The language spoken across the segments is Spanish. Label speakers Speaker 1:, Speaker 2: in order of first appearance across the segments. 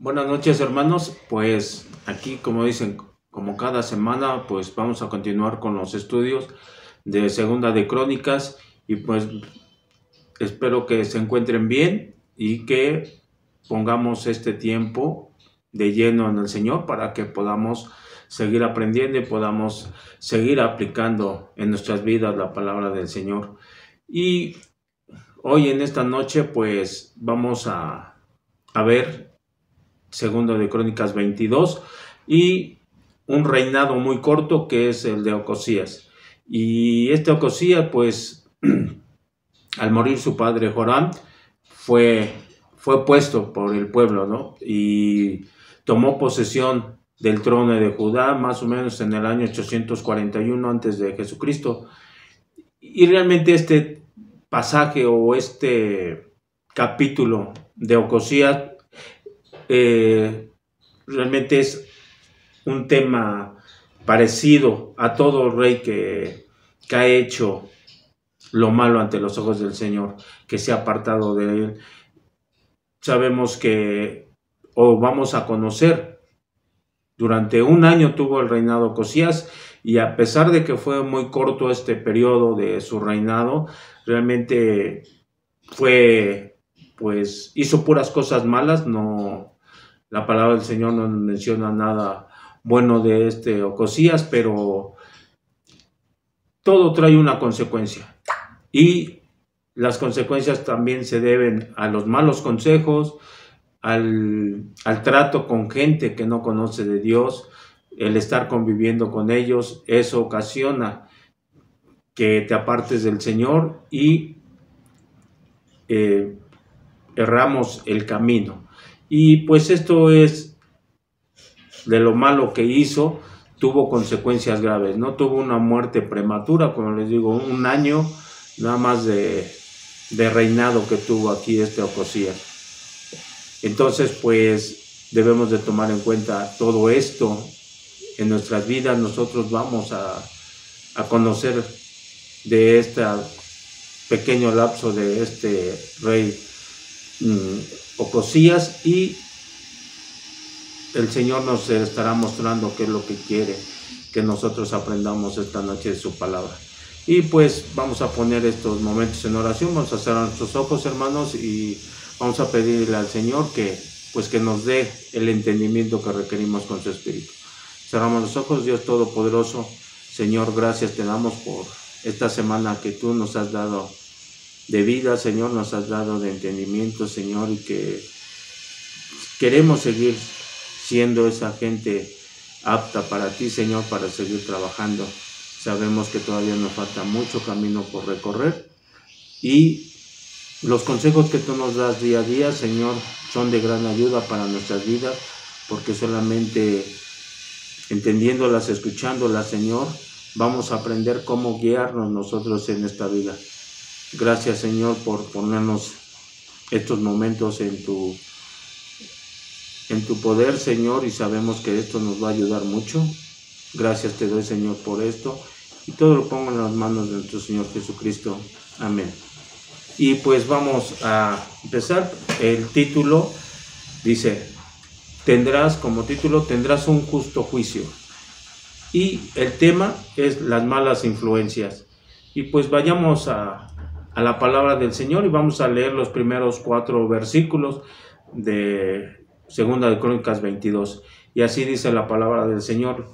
Speaker 1: Buenas noches, hermanos. Pues aquí, como dicen, como cada semana, pues vamos a continuar con los estudios de Segunda de Crónicas y pues espero que se encuentren bien y que pongamos este tiempo de lleno en el Señor para que podamos seguir aprendiendo y podamos seguir aplicando en nuestras vidas la palabra del Señor. Y hoy en esta noche, pues vamos a ver Segundo de Crónicas 22 y un reinado muy corto que es el de Ocosías. Y este Ocosías, pues, al morir su padre Joram, fue, fue puesto por el pueblo, ¿no? Y tomó posesión del trono de Judá más o menos en el año 841 antes de Jesucristo. Y realmente este pasaje o este capítulo de Ocosías eh, realmente es un tema parecido a todo rey que ha hecho lo malo ante los ojos del Señor, que se ha apartado de él. Sabemos que, o vamos a conocer, durante un año tuvo el reinado Ocosías y a pesar de que fue muy corto este periodo de su reinado, realmente fue, pues hizo puras cosas malas, no, la palabra del Señor no menciona nada bueno de este Ocosías, pero todo trae una consecuencia. Y las consecuencias también se deben a los malos consejos, al trato con gente que no conoce de Dios, el estar conviviendo con ellos, eso ocasiona que te apartes del Señor y eh, erramos el camino. Y pues esto es de lo malo que hizo, tuvo consecuencias graves, no tuvo una muerte prematura, como les digo, un año nada más de reinado que tuvo aquí este Ocosías. Entonces, pues debemos de tomar en cuenta todo esto en nuestras vidas. Nosotros vamos a conocer de este pequeño lapso de este rey Ocosías y el Señor nos estará mostrando qué es lo que quiere que nosotros aprendamos esta noche de su palabra. Y pues vamos a poner estos momentos en oración, vamos a cerrar nuestros ojos, hermanos, y vamos a pedirle al Señor que nos dé el entendimiento que requerimos con su Espíritu. Cerramos los ojos. Dios Todopoderoso, Señor, gracias te damos por esta semana que tú nos has dado de vida, Señor, nos has dado de entendimiento, Señor, y que queremos seguir siendo esa gente apta para ti, Señor, para seguir trabajando. Sabemos que todavía nos falta mucho camino por recorrer y los consejos que tú nos das día a día, Señor, son de gran ayuda para nuestras vidas, porque solamente entendiéndolas, escuchándolas, Señor, vamos a aprender cómo guiarnos nosotros en esta vida. Gracias, Señor, por ponernos estos momentos en tu poder, Señor, y sabemos que esto nos va a ayudar mucho. Gracias te doy, Señor, por esto, y todo lo pongo en las manos de nuestro Señor Jesucristo. Amén. Y pues vamos a empezar. El título dice, tendrás un justo juicio. Y el tema es las malas influencias. Y pues vayamos a la palabra del Señor y vamos a leer los primeros 4 versículos de Segunda de Crónicas 22. Y así dice la palabra del Señor.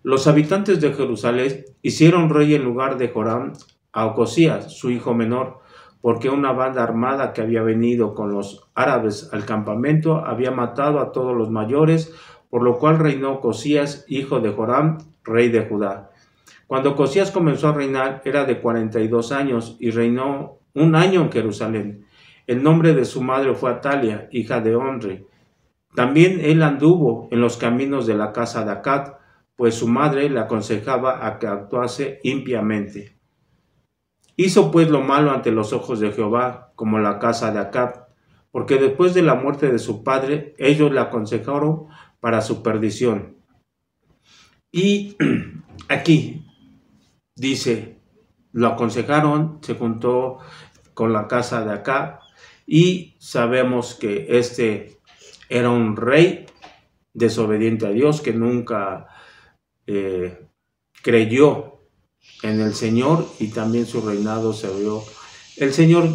Speaker 1: Los habitantes de Jerusalén hicieron rey en lugar de Joram a Ocosías, su hijo menor, porque una banda armada que había venido con los árabes al campamento había matado a todos los mayores, por lo cual reinó Ocosías, hijo de Joram, rey de Judá. Cuando Ocosías comenzó a reinar era de 42 años y reinó un año en Jerusalén. El nombre de su madre fue Atalia, hija de Omri. También él anduvo en los caminos de la casa de Acab, pues su madre le aconsejaba a que actuase impiamente. Hizo pues lo malo ante los ojos de Jehová, como la casa de Acab, porque después de la muerte de su padre, ellos le aconsejaron para su perdición. Y aquí dice, lo aconsejaron, se juntó con la casa de Acab, y sabemos que este era un rey desobediente a Dios, que nunca creyó en el Señor, y también su reinado se vio. El Señor,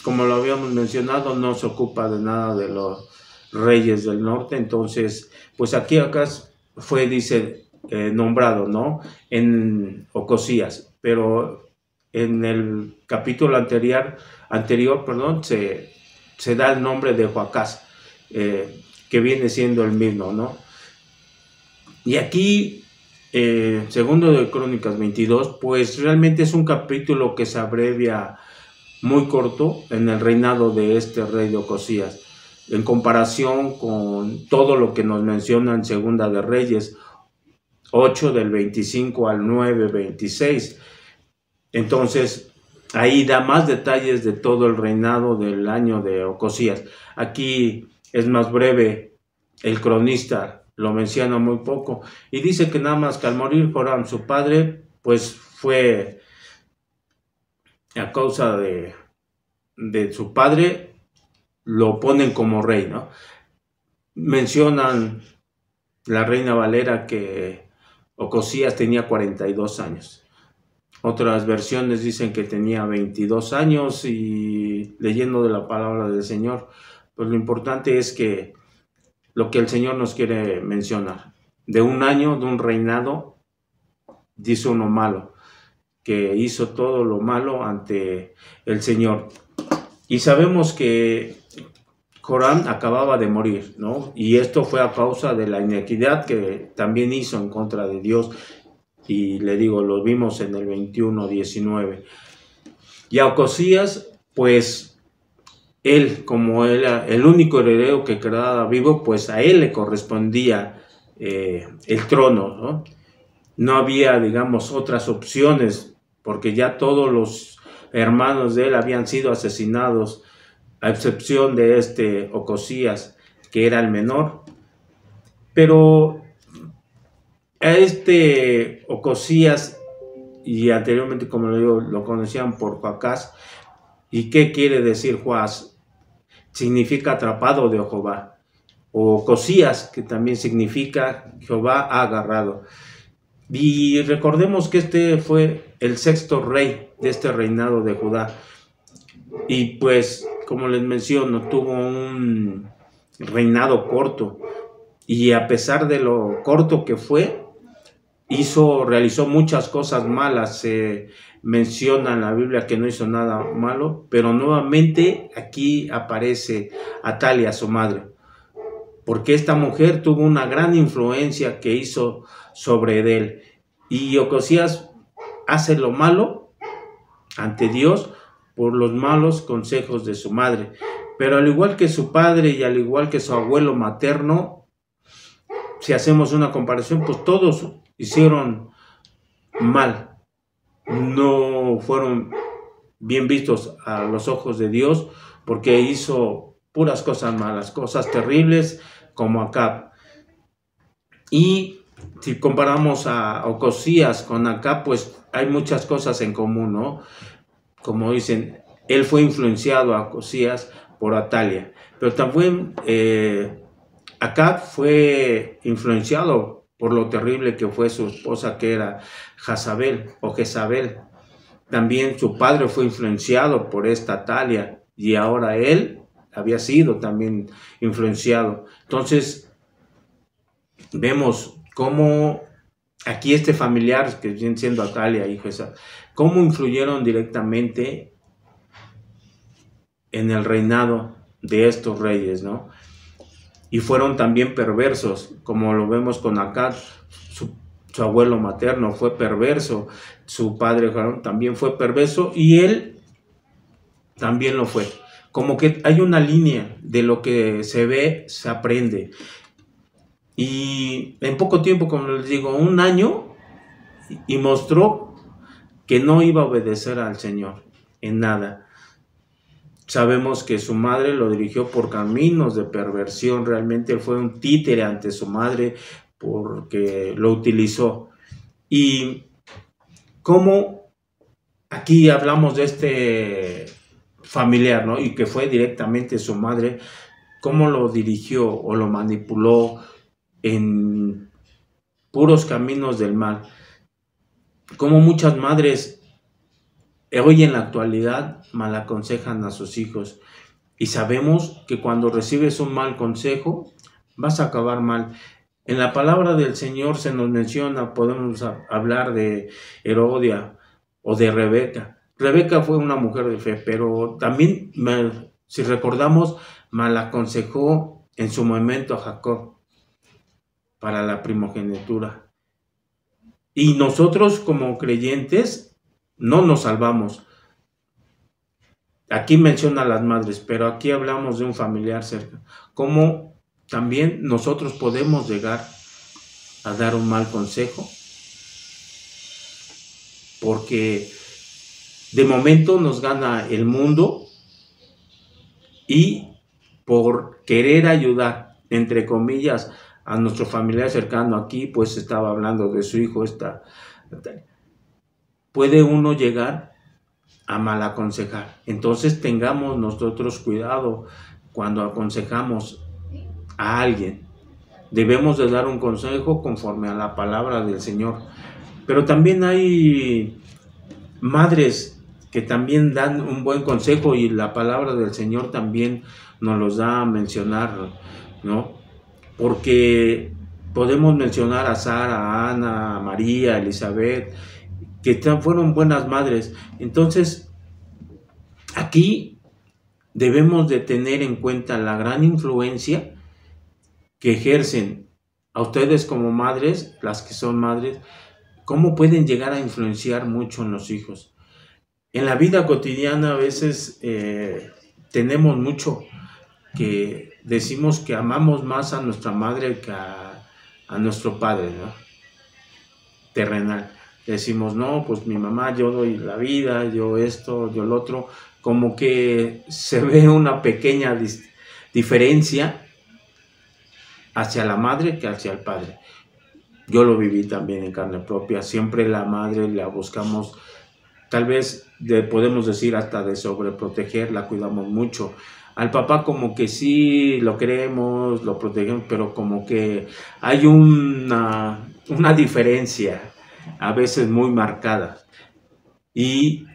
Speaker 1: como lo habíamos mencionado, no se ocupa de nada de los reyes del norte. Entonces, pues aquí Acaz fue, dice, nombrado, ¿no? En Ocosías, pero en el capítulo anterior, perdón, se da el nombre de Joacás, que viene siendo el mismo, ¿no? Y aquí, segundo de Crónicas 22, pues realmente es un capítulo que se abrevia muy corto en el reinado de este rey de Ocosías, en comparación con todo lo que nos menciona en Segunda de Reyes 8 del 25 al 9, 26. Entonces, ahí da más detalles de todo el reinado del año de Ocosías. Aquí es más breve, el cronista lo menciona muy poco, y dice que nada más que al morir Joram, su padre, pues fue a causa de su padre, lo ponen como rey, ¿no? Mencionan la Reina Valera que Ocosías tenía 42 años. Otras versiones dicen que tenía 22 años, y leyendo de la palabra del Señor, pues lo importante es que lo que el Señor nos quiere mencionar, de un año, de un reinado, dice uno malo, que hizo todo lo malo ante el Señor. Y sabemos que Joram acababa de morir, ¿no? Y esto fue a causa de la inequidad que también hizo en contra de Dios. Y le digo, lo vimos en el 21:19. Y a Ocosías, pues él, como era el único heredero que quedaba vivo, pues a él le correspondía el trono, ¿no? No había, digamos, otras opciones, porque ya todos los hermanos de él habían sido asesinados, a excepción de este Ocosías, que era el menor. Pero a este Ocosías, y anteriormente, como lo digo, lo conocían por Joacás. ¿Y qué quiere decir Joás? Significa atrapado de Jehová. O Ocosías, que también significa Jehová ha agarrado. Y recordemos que este fue el sexto rey de este reinado de Judá. Y pues, como les menciono, tuvo un reinado corto. Y a pesar de lo corto que fue, realizó muchas cosas malas. Se menciona en la Biblia que no hizo nada malo, pero nuevamente aquí aparece Atalia, su madre, porque esta mujer tuvo una gran influencia que hizo sobre él. Y Ocosías hace lo malo ante Dios por los malos consejos de su madre. Pero al igual que su padre y al igual que su abuelo materno, si hacemos una comparación, pues todos hicieron mal, no fueron bien vistos a los ojos de Dios, porque hizo puras cosas malas, cosas terribles, como Acab. Y si comparamos a Ocosías con Acab, pues hay muchas cosas en común, ¿no? Como dicen, él fue influenciado a Ocosías por Atalia, pero también Acab fue influenciado por lo terrible que fue su esposa, que era Jezabel o Jezabel. También su padre fue influenciado por esta Atalia, y ahora él había sido también influenciado. Entonces vemos cómo aquí este familiar, que viene siendo Atalia y Jezabel, cómo influyeron directamente en el reinado de estos reyes, ¿no? Y fueron también perversos, como lo vemos con Acab. Su abuelo materno fue perverso, su padre Joram también fue perverso, y él también lo fue. Como que hay una línea de lo que se ve, se aprende. Y en poco tiempo, como les digo, un año, y mostró que no iba a obedecer al Señor en nada. Sabemos que su madre lo dirigió por caminos de perversión. Realmente fue un títere ante su madre, porque lo utilizó. Y como aquí hablamos de este familiar, ¿no? Y que fue directamente su madre, cómo lo dirigió o lo manipuló en puros caminos del mal. Como muchas madres hoy en la actualidad mal aconsejan a sus hijos. Y sabemos que cuando recibes un mal consejo, vas a acabar mal. En la palabra del Señor se nos menciona, podemos hablar de Herodia o de Rebeca. Rebeca fue una mujer de fe, pero también, si recordamos, mal aconsejó en su momento a Jacob para la primogenitura. Y nosotros como creyentes no nos salvamos. Aquí menciona a las madres, pero aquí hablamos de un familiar cerca. Cómo también nosotros podemos llegar a dar un mal consejo, porque de momento nos gana el mundo y por querer ayudar, entre comillas, a nuestro familiar cercano, aquí pues estaba hablando de su hijo, puede uno llegar a mal aconsejar. Entonces tengamos nosotros cuidado cuando aconsejamos a alguien. Debemos de dar un consejo conforme a la palabra del Señor. Pero también hay madres que también dan un buen consejo y la palabra del Señor también nos los da a mencionar, ¿no? Porque podemos mencionar a Sara, a Ana, a María, a Elizabeth, que fueron buenas madres. Entonces, aquí debemos de tener en cuenta la gran influencia que ejercen a ustedes como madres, las que son madres, cómo pueden llegar a influenciar mucho en los hijos. En la vida cotidiana a veces tenemos mucho que decimos que amamos más a nuestra madre que a nuestro padre, ¿no? Terrenal. Decimos, no, pues mi mamá, yo doy la vida, yo esto, yo lo otro. Como que se ve una pequeña diferencia hacia la madre que hacia el padre. Yo lo viví también en carne propia. Siempre la madre la buscamos, tal vez podemos decir hasta de sobreproteger, la cuidamos mucho. Al papá como que sí lo queremos, lo protegemos, pero como que hay una diferencia a veces muy marcada. Y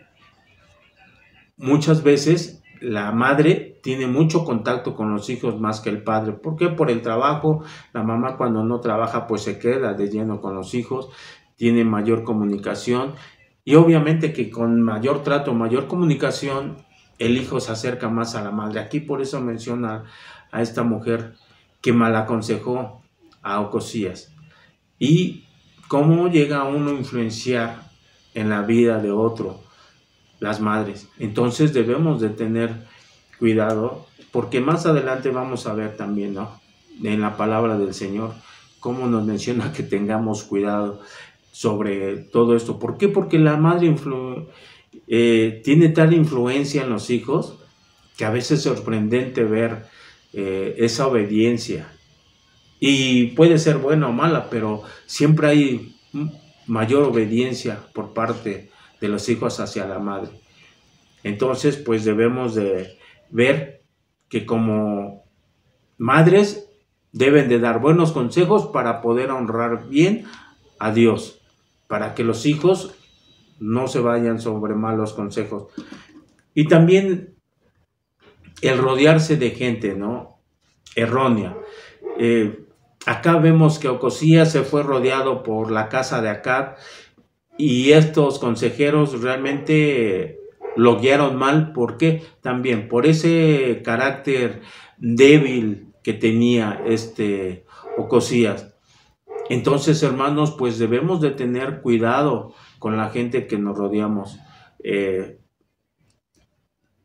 Speaker 1: muchas veces la madre tiene mucho contacto con los hijos más que el padre. ¿Por qué? Por el trabajo. La mamá cuando no trabaja pues se queda de lleno con los hijos, tiene mayor comunicación y obviamente que con mayor trato, mayor comunicación, el hijo se acerca más a la madre. Aquí por eso menciona a esta mujer que mal aconsejó a Ocosías. Y cómo llega uno a influenciar en la vida de otro, las madres. Entonces debemos de tener cuidado, porque más adelante vamos a ver también, ¿no? En la palabra del Señor, cómo nos menciona que tengamos cuidado sobre todo esto. ¿Por qué? Porque la madre tiene tal influencia en los hijos que a veces es sorprendente ver esa obediencia. Y puede ser buena o mala, pero siempre hay mayor obediencia por parte de los hijos hacia la madre. Entonces, pues debemos de ver que como madres deben de dar buenos consejos para poder honrar bien a Dios, para que los hijos no se vayan sobre malos consejos. Y también el rodearse de gente, ¿no? Errónea. Acá vemos que Ocosías se fue rodeado por la casa de Acab y estos consejeros realmente lo guiaron mal. ¿Por qué? También por ese carácter débil que tenía Ocosías. Entonces, hermanos, pues debemos de tener cuidado con la gente que nos rodeamos.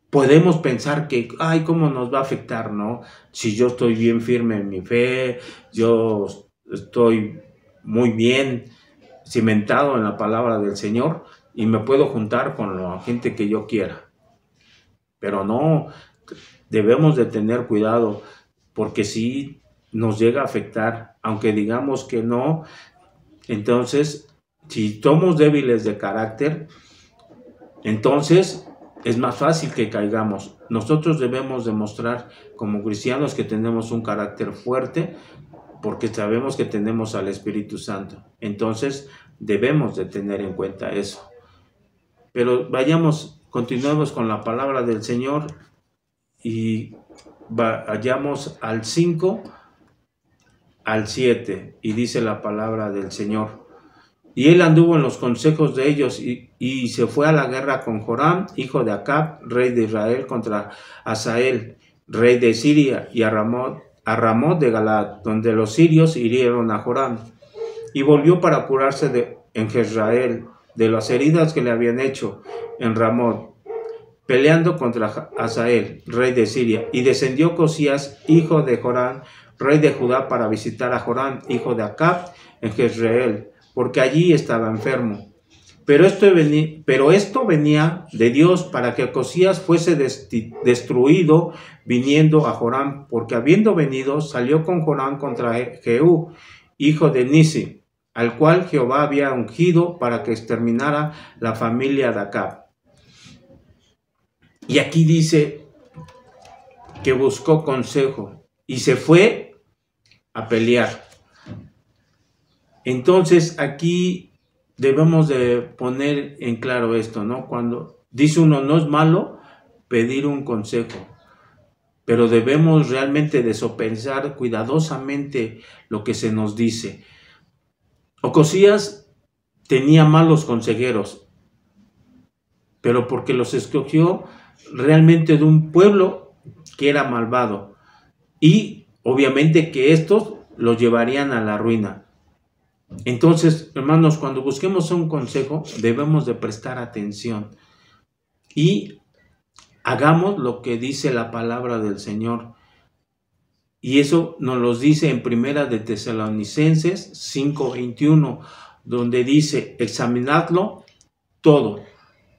Speaker 1: Podemos pensar que, ay, ¿cómo nos va a afectar, no? Si yo estoy bien firme en mi fe, yo estoy muy bien cimentado en la palabra del Señor y me puedo juntar con la gente que yo quiera. Pero no, debemos de tener cuidado, porque si nos llega a afectar, aunque digamos que no, entonces, si somos débiles de carácter, entonces es más fácil que caigamos. Nosotros debemos demostrar como cristianos que tenemos un carácter fuerte porque sabemos que tenemos al Espíritu Santo. Entonces debemos de tener en cuenta eso. Pero continuemos con la palabra del Señor y vayamos al 5 al 7 y dice la palabra del Señor. Y él anduvo en los consejos de ellos y se fue a la guerra con Joram, hijo de Acab, rey de Israel, contra Hazael, rey de Siria, y a Ramot de Galaad, donde los sirios hirieron a Joram. Y volvió para curarse en Jezreel de las heridas que le habían hecho en Ramot, peleando contra Hazael, rey de Siria. Y descendió Cosías, hijo de Joram, rey de Judá, para visitar a Joram, hijo de Acab, en Jezreel, porque allí estaba enfermo. Pero esto venía de Dios para que Cosías fuese destruido viniendo a Joram, porque habiendo venido salió con Joram contra Jehú, hijo de Nisi, al cual Jehová había ungido para que exterminara la familia de Acab. Y aquí dice que buscó consejo y se fue a pelear. Entonces aquí debemos de poner en claro esto, ¿no? Cuando dice uno, no es malo pedir un consejo, pero debemos realmente de sopesar cuidadosamente lo que se nos dice. Ocosías tenía malos consejeros, pero porque los escogió realmente de un pueblo que era malvado, y obviamente que estos lo llevarían a la ruina. Entonces, hermanos, cuando busquemos un consejo, debemos de prestar atención y hagamos lo que dice la palabra del Señor. Y eso nos lo dice en Primera de Tesalonicenses 5:21, donde dice, examinadlo todo,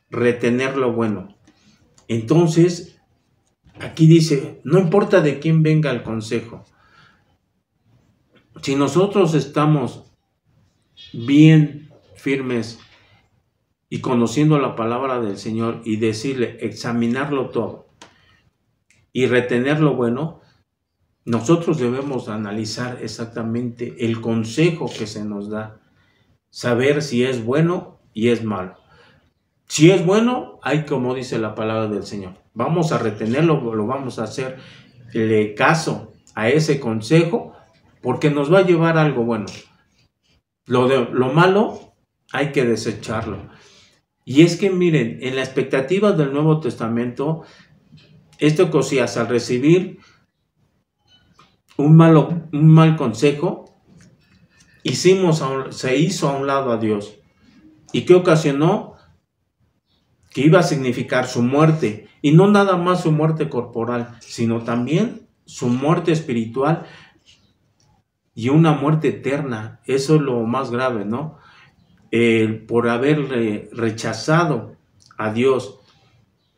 Speaker 1: retener lo bueno. Entonces, aquí dice, no importa de quién venga el consejo. Si nosotros estamos bien firmes y conociendo la palabra del Señor y decirle, examinarlo todo y retener lo bueno, nosotros debemos analizar exactamente el consejo que se nos da, saber si es bueno y es malo. Si es bueno, hay como dice la palabra del Señor, vamos a retenerlo, lo vamos a hacerle caso a ese consejo porque nos va a llevar a algo bueno. Lo malo hay que desecharlo. Y es que miren, en la expectativa del Nuevo Testamento, Ocosías al recibir un mal consejo, se hizo a un lado a Dios. ¿Y qué ocasionó? Que iba a significar su muerte. Y no nada más su muerte corporal, sino también su muerte espiritual y una muerte eterna. Eso es lo más grave, ¿no? Por haber rechazado a Dios.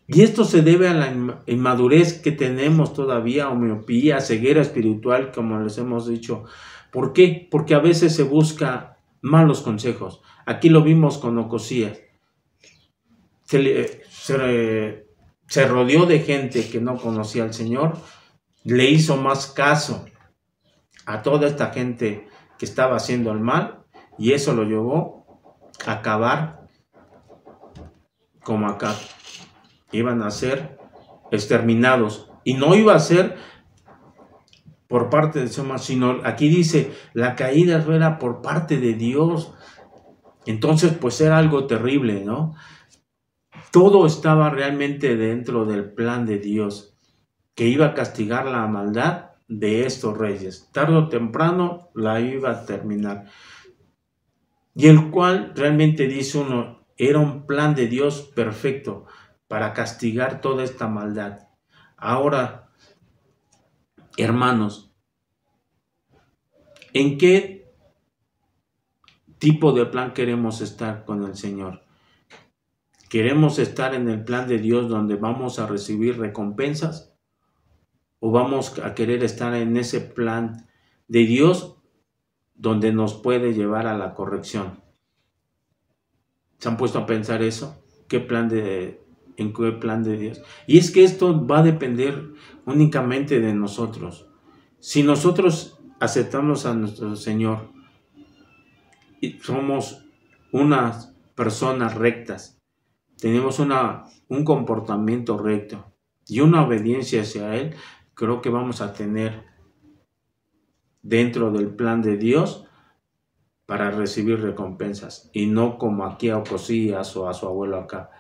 Speaker 1: Y esto se debe a la inmadurez que tenemos todavía, o miopía, ceguera espiritual, como les hemos dicho. ¿Por qué? Porque a veces se busca malos consejos. Aquí lo vimos con Ocosías. Se rodeó de gente que no conocía al Señor, le hizo más caso a toda esta gente que estaba haciendo el mal, y eso lo llevó a acabar como acá. Iban a ser exterminados, y no iba a ser por parte de Soma, sino aquí dice, la caída era por parte de Dios. Entonces pues era algo terrible, ¿no? Todo estaba realmente dentro del plan de Dios, que iba a castigar la maldad de estos reyes. Tarde o temprano la iba a terminar. Y el cual realmente dice uno, era un plan de Dios perfecto para castigar toda esta maldad. Ahora, hermanos, ¿en qué tipo de plan queremos estar con el Señor? ¿Queremos estar en el plan de Dios donde vamos a recibir recompensas? ¿O vamos a querer estar en ese plan de Dios donde nos puede llevar a la corrección? ¿Se han puesto a pensar eso? ¿En en qué plan de Dios. Y es que esto va a depender únicamente de nosotros. Si nosotros aceptamos a nuestro Señor y somos unas personas rectas, tenemos un comportamiento recto y una obediencia hacia Él, creo que vamos a tener dentro del plan de Dios para recibir recompensas, y no como aquí a Ocosías o a su abuelo acá,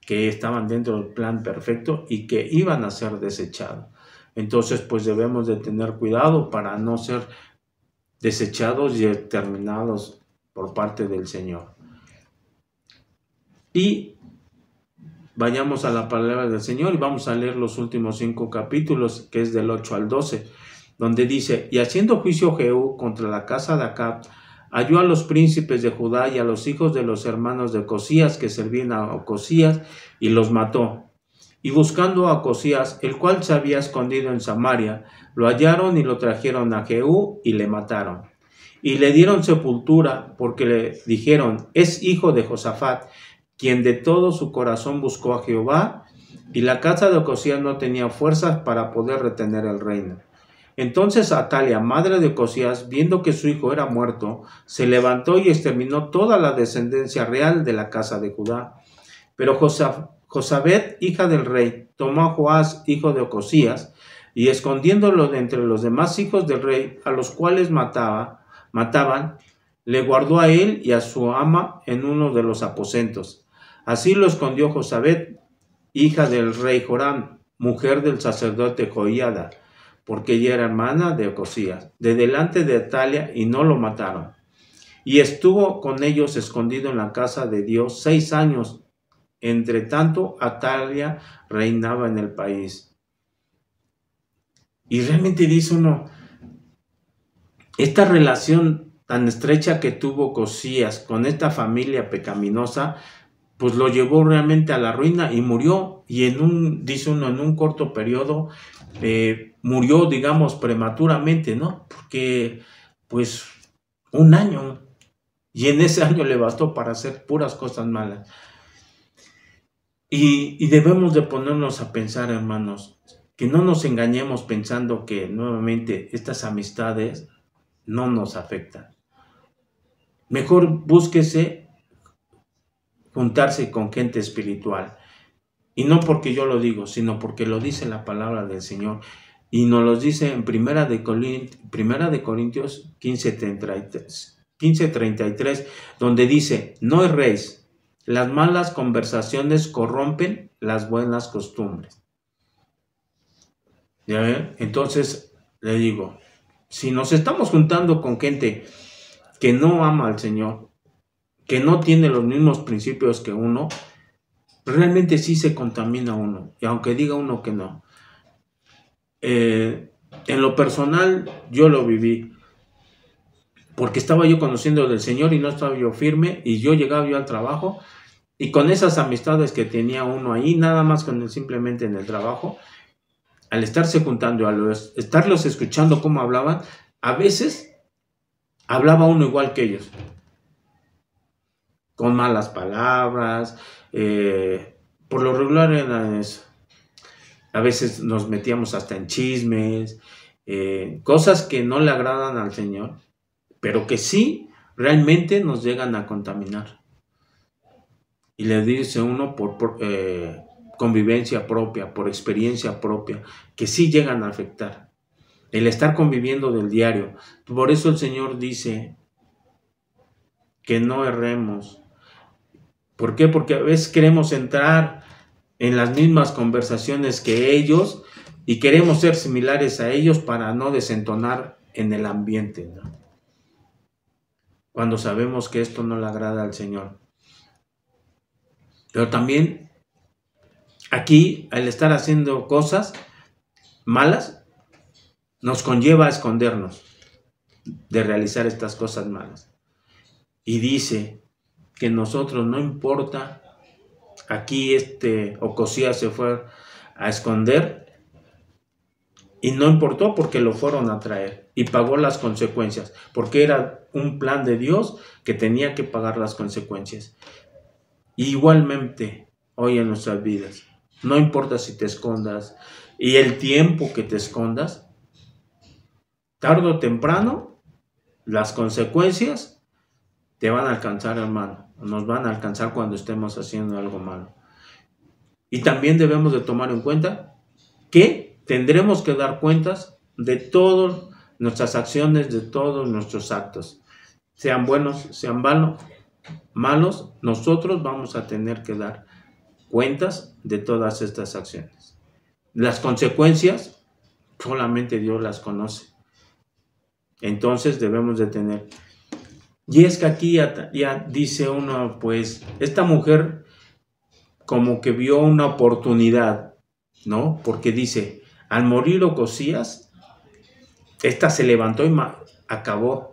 Speaker 1: que estaban dentro del plan perfecto y que iban a ser desechados. Entonces, pues debemos de tener cuidado para no ser desechados y exterminados por parte del Señor. Y vayamos a la palabra del Señor y vamos a leer los últimos 5 capítulos, que es del 8 al 12, donde dice: y haciendo juicio Jehú contra la casa de Acab, halló a los príncipes de Judá y a los hijos de los hermanos de Ocosías que servían a Ocosías, y los mató. Y buscando a Ocosías, el cual se había escondido en Samaria, lo hallaron y lo trajeron a Jehú y le mataron. Y le dieron sepultura, porque le dijeron: es hijo de Josafat, quien de todo su corazón buscó a Jehová, y la casa de Ocosías no tenía fuerzas para poder retener el reino. Entonces Atalia, madre de Ocosías, viendo que su hijo era muerto, se levantó y exterminó toda la descendencia real de la casa de Judá. Pero Josabet, hija del rey, tomó a Joás, hijo de Ocosías, y escondiéndolo de entre los demás hijos del rey, a los cuales mataban, le guardó a él y a su ama en uno de los aposentos. Así lo escondió Josabet, hija del rey Joram, mujer del sacerdote Joiada, porque ella era hermana de Ocosías, de delante de Atalia, y no lo mataron. Y estuvo con ellos escondido en la casa de Dios 6 años. Entre tanto, Atalia reinaba en el país. Y realmente dice uno, esta relación tan estrecha que tuvo Ocosías con esta familia pecaminosa, pues lo llevó realmente a la ruina y murió. Y dice uno, en un corto periodo, murió, digamos, prematuramente, ¿no? Porque, pues, 1 año. Y en ese año le bastó para hacer puras cosas malas. Y debemos de ponernos a pensar, hermanos, que no nos engañemos pensando que nuevamente estas amistades no nos afectan. Mejor búsquese juntarse con gente espiritual. Y no porque yo lo digo, sino porque lo dice la palabra del Señor. Y nos lo dice en Primera de Corintios 15:33, donde dice: no erréis, las malas conversaciones corrompen las buenas costumbres. ¿Ya ven? Entonces, le digo, si nos estamos juntando con gente que no ama al Señor, que no tiene los mismos principios que uno, realmente sí se contamina uno, y aunque diga uno que no. En lo personal, yo lo viví, porque estaba yo conociendo del Señor y no estaba yo firme, y yo llegaba yo al trabajo, y con esas amistades que tenía uno ahí, nada más con él simplemente en el trabajo, al estarse juntando, al estarlos escuchando cómo hablaban, a veces hablaba uno igual que ellos, con malas palabras, por lo regular era eso. A veces nos metíamos hasta en chismes, cosas que no le agradan al Señor, pero que sí realmente nos llegan a contaminar. Y le dice uno por convivencia propia, por experiencia propia, que sí llegan a afectar. El estar conviviendo del diario. Por eso el Señor dice que no erremos. ¿Por qué? Porque a veces queremos entrar en las mismas conversaciones que ellos y queremos ser similares a ellos para no desentonar en el ambiente, ¿no? Cuando sabemos que esto no le agrada al Señor. Pero también aquí, al estar haciendo cosas malas, nos conlleva a escondernos de realizar estas cosas malas. Y dice que nosotros, no importa, aquí Ocosías se fue a esconder y no importó porque lo fueron a traer y pagó las consecuencias, porque era un plan de Dios que tenía que pagar las consecuencias. Y igualmente, hoy en nuestras vidas. No importa si te escondas y el tiempo que te escondas, tarde o temprano, las consecuencias te van a alcanzar, hermano. Nos van a alcanzar cuando estemos haciendo algo malo. Y también debemos de tomar en cuenta que tendremos que dar cuentas de todas nuestras acciones, de todos nuestros actos. Sean buenos, sean malos, nosotros vamos a tener que dar cuentas de todas estas acciones. Las consecuencias solamente Dios las conoce. Entonces debemos de tener. Y es que aquí ya dice uno, pues, esta mujer como que vio una oportunidad, ¿no? Porque dice, al morir Ocosías, esta se levantó y acabó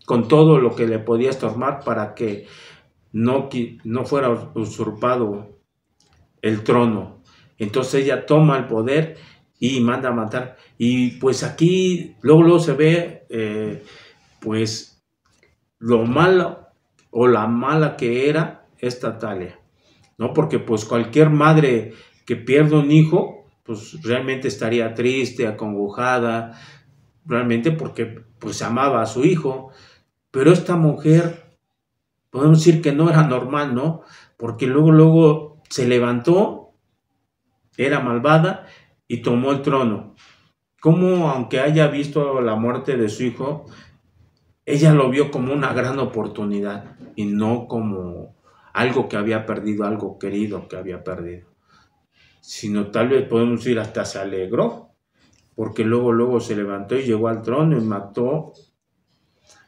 Speaker 1: con todo lo que le podía estorbar para que no fuera usurpado el trono. Entonces ella toma el poder y manda a matar. Y pues aquí luego se ve pues lo malo o la mala que era esta Atalia, ¿no? Porque pues cualquier madre que pierda un hijo, pues realmente estaría triste, acongojada, realmente porque pues amaba a su hijo. Pero esta mujer, podemos decir que no era normal, ¿no? Porque luego se levantó, era malvada y tomó el trono. Como aunque haya visto la muerte de su hijo, ella lo vio como una gran oportunidad y no como algo que había perdido, algo querido que había perdido. Sino tal vez podemos decir hasta se alegró, porque luego se levantó y llegó al trono y mató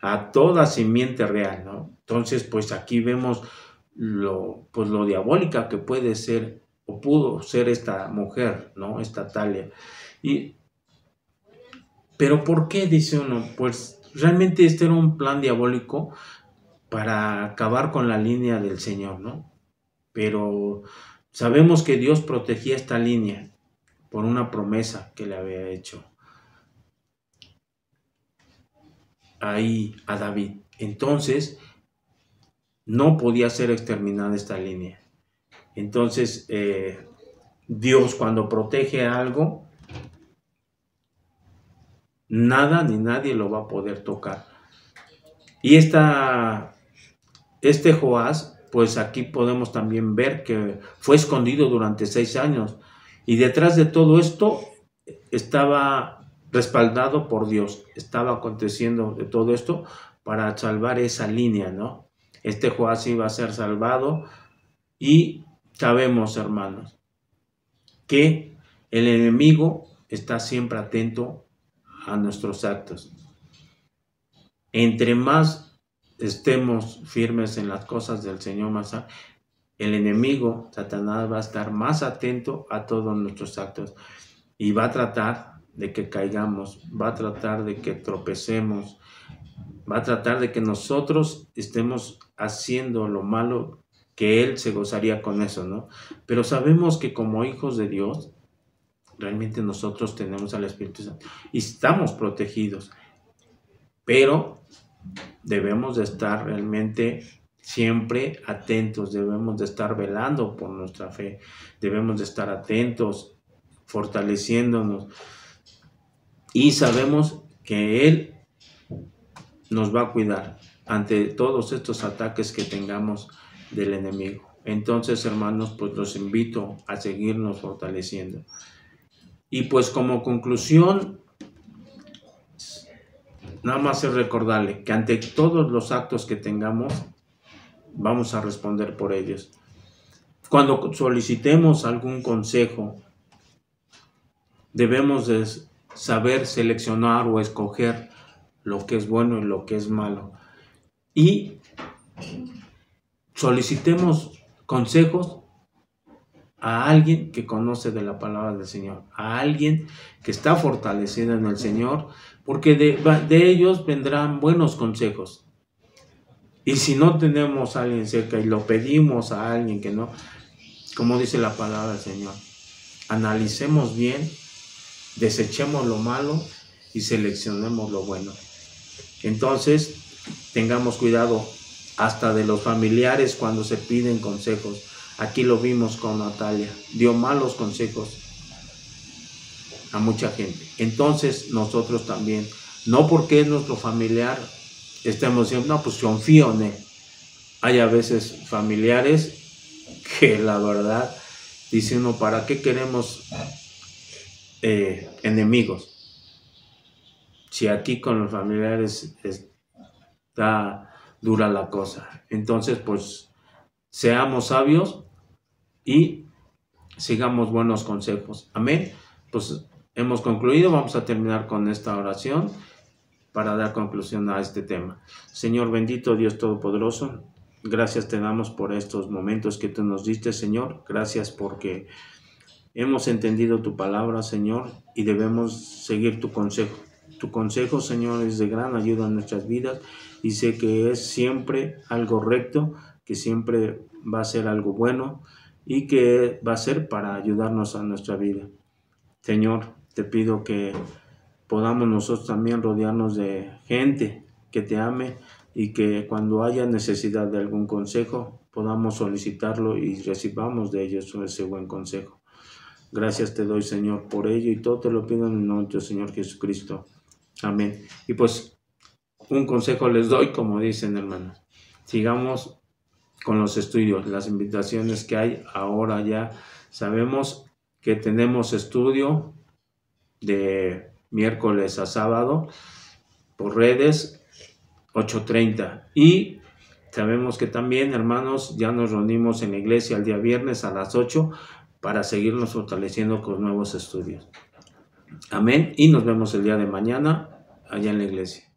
Speaker 1: a toda simiente real, ¿no? Entonces, pues aquí vemos lo diabólica que puede ser o pudo ser esta mujer, ¿no? Esta Atalia. Pero ¿por qué? Dice uno, pues realmente este era un plan diabólico para acabar con la línea del Señor, ¿no? Pero sabemos que Dios protegía esta línea por una promesa que le había hecho ahí a David. Entonces, no podía ser exterminada esta línea. Entonces, Dios cuando protege algo, nada ni nadie lo va a poder tocar. Y este Joás, pues aquí podemos también ver que fue escondido durante 6 años. Y detrás de todo esto estaba respaldado por Dios. Estaba aconteciendo de todo esto para salvar esa línea, ¿no? Este Joás iba a ser salvado y sabemos, hermanos, que el enemigo está siempre atento a nuestros actos. Entre más estemos firmes en las cosas del Señor, el enemigo, Satanás, va a estar más atento a todos nuestros actos y va a tratar de que caigamos, va a tratar de que tropecemos, va a tratar de que nosotros estemos haciendo lo malo, que Él se gozaría con eso, ¿no? Pero sabemos que como hijos de Dios, realmente nosotros tenemos al Espíritu Santo y estamos protegidos, pero debemos de estar realmente siempre atentos, debemos de estar velando por nuestra fe, debemos de estar atentos, fortaleciéndonos, y sabemos que Él nos va a cuidar ante todos estos ataques que tengamos del enemigo. Entonces, hermanos, pues los invito a seguirnos fortaleciendo. Y pues como conclusión, nada más es recordarle que ante todos los actos que tengamos, vamos a responder por ellos. Cuando solicitemos algún consejo, debemos de saber seleccionar o escoger lo que es bueno y lo que es malo. Y solicitemos consejos a alguien que conoce de la palabra del Señor, a alguien que está fortalecido en el Señor, porque de ellos vendrán buenos consejos. Y si no tenemos a alguien cerca y lo pedimos a alguien que no, como dice la palabra del Señor, analicemos bien, desechemos lo malo y seleccionemos lo bueno. Entonces, tengamos cuidado hasta de los familiares cuando se piden consejos. Aquí lo vimos con Natalia, dio malos consejos a mucha gente. Entonces nosotros también, no porque es nuestro familiar, estemos diciendo, no, pues confío en él. Hay a veces familiares que la verdad dice uno, ¿para qué queremos enemigos? Si aquí con los familiares está dura la cosa. Entonces, pues, seamos sabios y sigamos buenos consejos. Amén. Pues hemos concluido. Vamos a terminar con esta oración para dar conclusión a este tema. Señor bendito, Dios Todopoderoso, gracias te damos por estos momentos que tú nos diste, Señor. Gracias porque hemos entendido tu palabra, Señor, y debemos seguir tu consejo. Tu consejo, Señor, es de gran ayuda en nuestras vidas y sé que es siempre algo recto, que siempre va a ser algo bueno y que va a ser para ayudarnos a nuestra vida. Señor, te pido que podamos nosotros también rodearnos de gente que te ame y que cuando haya necesidad de algún consejo podamos solicitarlo y recibamos de ellos ese buen consejo. Gracias te doy, Señor, por ello y todo te lo pido en el nombre del Señor Jesucristo. Amén. Y pues un consejo les doy, como dicen, hermanos. Sigamos con los estudios, las invitaciones que hay ahora ya. Sabemos que tenemos estudio de miércoles a sábado por redes 8:30 y sabemos que también, hermanos, ya nos reunimos en la iglesia el día viernes a las 8 para seguirnos fortaleciendo con nuevos estudios. Amén. Y nos vemos el día de mañana allá en la iglesia.